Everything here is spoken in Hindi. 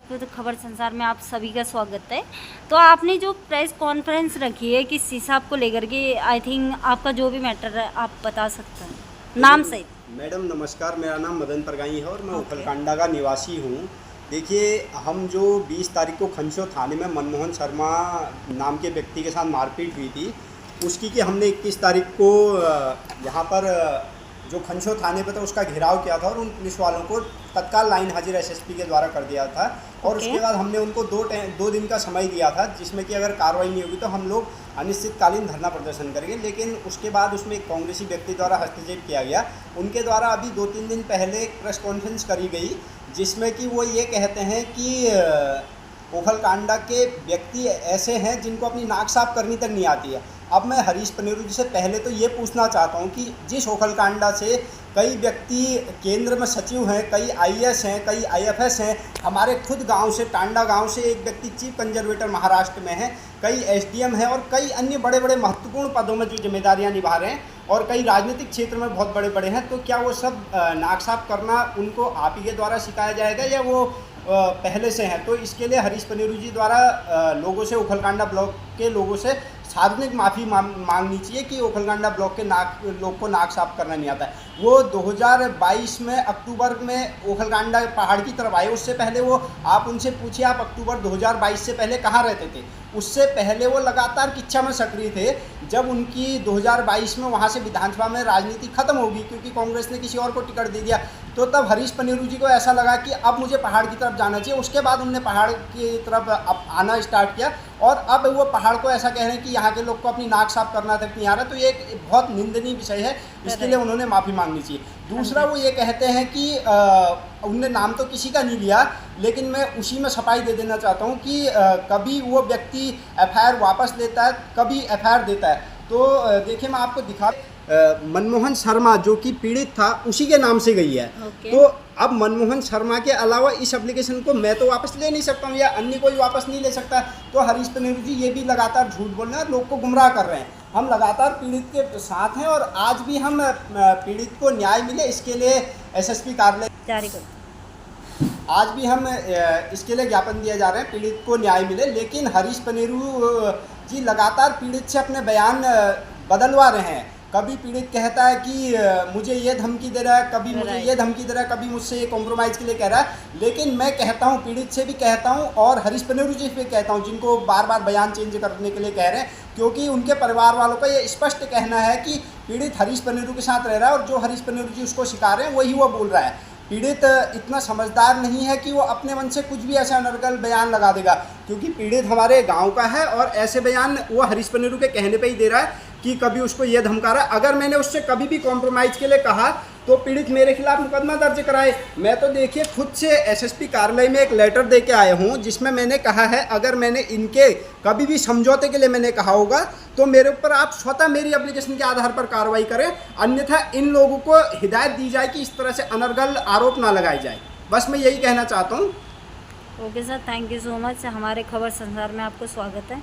तो खबर संसार में आप सभी का स्वागत है। तो आपने जो प्रेस कॉन्फ्रेंस रखी है किस हिसाब को लेकर के, आई थिंक आपका जो भी मैटर है आप बता सकते हैं नाम सहित। मैडम नमस्कार, मेरा नाम मदन परगाई है और मैं ओके। उखलकांडा का निवासी हूँ। देखिए, हम जो 20 तारीख को खंसो थाने में मनमोहन शर्मा नाम के व्यक्ति के साथ मारपीट हुई थी, उसकी कि हमने 21 तारीख को यहाँ पर जो खंसो थाने पे था उसका घेराव किया था और उन पुलिस वालों को तत्काल लाइन हाजिर एसएसपी के द्वारा कर दिया था। और ओके। उसके बाद हमने उनको दो दिन का समय दिया था, जिसमें कि अगर कार्रवाई नहीं होगी तो हम लोग अनिश्चितकालीन धरना प्रदर्शन करेंगे। लेकिन उसके बाद उसमें एक कांग्रेसी व्यक्ति द्वारा हस्तक्षेप किया गया। उनके द्वारा अभी 2-3 दिन पहले एक प्रेस कॉन्फ्रेंस करी गई, जिसमें कि वो ये कहते हैं कि ओखलकांडा के व्यक्ति ऐसे हैं जिनको अपनी नाक साफ करनी तक नहीं आती है। अब मैं हरीश पनेरू जी से पहले तो ये पूछना चाहता हूँ कि जिस ओखलकांडा से कई व्यक्ति केंद्र में सचिव हैं, कई आईएएस हैं, कई आईएफएस हैं, हमारे खुद गांव से टांडा गांव से एक व्यक्ति चीफ कंजर्वेटर महाराष्ट्र में है, कई एसडीएम हैं और कई अन्य बड़े बड़े महत्वपूर्ण पदों में जो जिम्मेदारियां निभा रहे हैं और कई राजनीतिक क्षेत्र में बहुत बड़े बड़े हैं, तो क्या वो सब नाक साफ करना उनको आप ही के द्वारा सिखाया जाएगा या वो पहले से हैं? तो इसके लिए हरीश पनेरू जी द्वारा लोगों से, ओखलकांडा ब्लॉक के लोगों से सार्वजनिक माफ़ी मांगनी चाहिए कि ओखलकांडा ब्लॉक के लोग को नाक साफ करना नहीं आता है। वो 2022 में अक्टूबर में ओखलकांडा पहाड़ की तरफ आए, उससे पहले वो, आप उनसे पूछिए, आप अक्टूबर 2022 से पहले कहाँ रहते थे? उससे पहले वो लगातार किच्छा में सक्रिय थे। जब उनकी 2022 में वहाँ से विधानसभा में राजनीति खत्म होगी क्योंकि कांग्रेस ने किसी और को टिकट दे दिया, तो तब हरीश पनेरू जी को ऐसा लगा कि अब मुझे पहाड़ की तरफ जाना चाहिए। उसके बाद उन्होंने पहाड़ की तरफ आना स्टार्ट किया और अब वो पहाड़ को ऐसा कह रहे हैं कि यहाँ के लोग को अपनी नाक साफ करना तक नहीं आ रहा। तो ये एक बहुत निंदनीय विषय है, इसके लिए उन्होंने माफ़ी मांगनी चाहिए। दूसरा, वो ये कहते हैं कि उनने नाम तो किसी का नहीं लिया, लेकिन मैं उसी में सफाई दे देना चाहता हूँ कि कभी वो व्यक्ति एफआईआर वापस लेता है, कभी एफआईआर देता है। तो देखिए, मैं आपको दिखा, मनमोहन शर्मा जो कि पीड़ित था उसी के नाम से गई है। तो अब मनमोहन शर्मा के अलावा इस एप्लीकेशन को मैं तो वापस ले नहीं सकता हूँ या अन्य कोई वापस नहीं ले सकता। तो हरीश पनेरू जी ये भी लगातार झूठ बोल रहे हैं, लोग को गुमराह कर रहे हैं। हम लगातार पीड़ित के साथ हैं और आज भी हम पीड़ित को न्याय मिले इसके लिए एसएसपी कार्यालय जारी कर। आज भी हम इसके लिए ज्ञापन दिए जा रहे हैं, पीड़ित को न्याय मिले। लेकिन हरीश पनेरू जी लगातार पीड़ित से अपने बयान बदलवा रहे हैं। कभी पीड़ित कहता है कि मुझे ये धमकी दे रहा है, कभी मुझे ये धमकी दे रहा है, कभी मुझसे ये कॉम्प्रोमाइज़ के लिए कह रहा है। लेकिन मैं कहता हूँ, पीड़ित से भी कहता हूँ और हरीश पनेरू जी से भी कहता हूँ, जिनको बार बार बयान चेंज करने के लिए कह रहे हैं, क्योंकि उनके परिवार वालों का ये स्पष्ट कहना है कि पीड़ित हरीश पनेरू के साथ रह रहा है और जो हरीश पनेरू जी उसको सिखा रहे हैं वही वो बोल रहा है। पीड़ित इतना समझदार नहीं है कि वो अपने मन से कुछ भी ऐसा अनर्गल बयान लगा देगा, क्योंकि पीड़ित हमारे गांव का है और ऐसे बयान वो हरीश पनेरू के कहने पे ही दे रहा है कि कभी उसको ये धमका रहा है। अगर मैंने उससे कभी भी कॉम्प्रोमाइज़ के लिए कहा तो पीड़ित मेरे खिलाफ मुकदमा दर्ज कराए। मैं तो देखिए खुद से एसएसपी कार्यालय में एक लेटर दे के आया हूँ, जिसमें मैंने कहा है अगर मैंने इनके कभी भी समझौते के लिए मैंने कहा होगा तो मेरे ऊपर आप स्वतः मेरी एप्लीकेशन के आधार पर कार्रवाई करें, अन्यथा इन लोगों को हिदायत दी जाए कि इस तरह से अनर्गल आरोप ना लगाए जाए। बस मैं यही कहना चाहता हूँ। Okay sir, thank you so much. हमारे खबर संसार में आपको स्वागत है।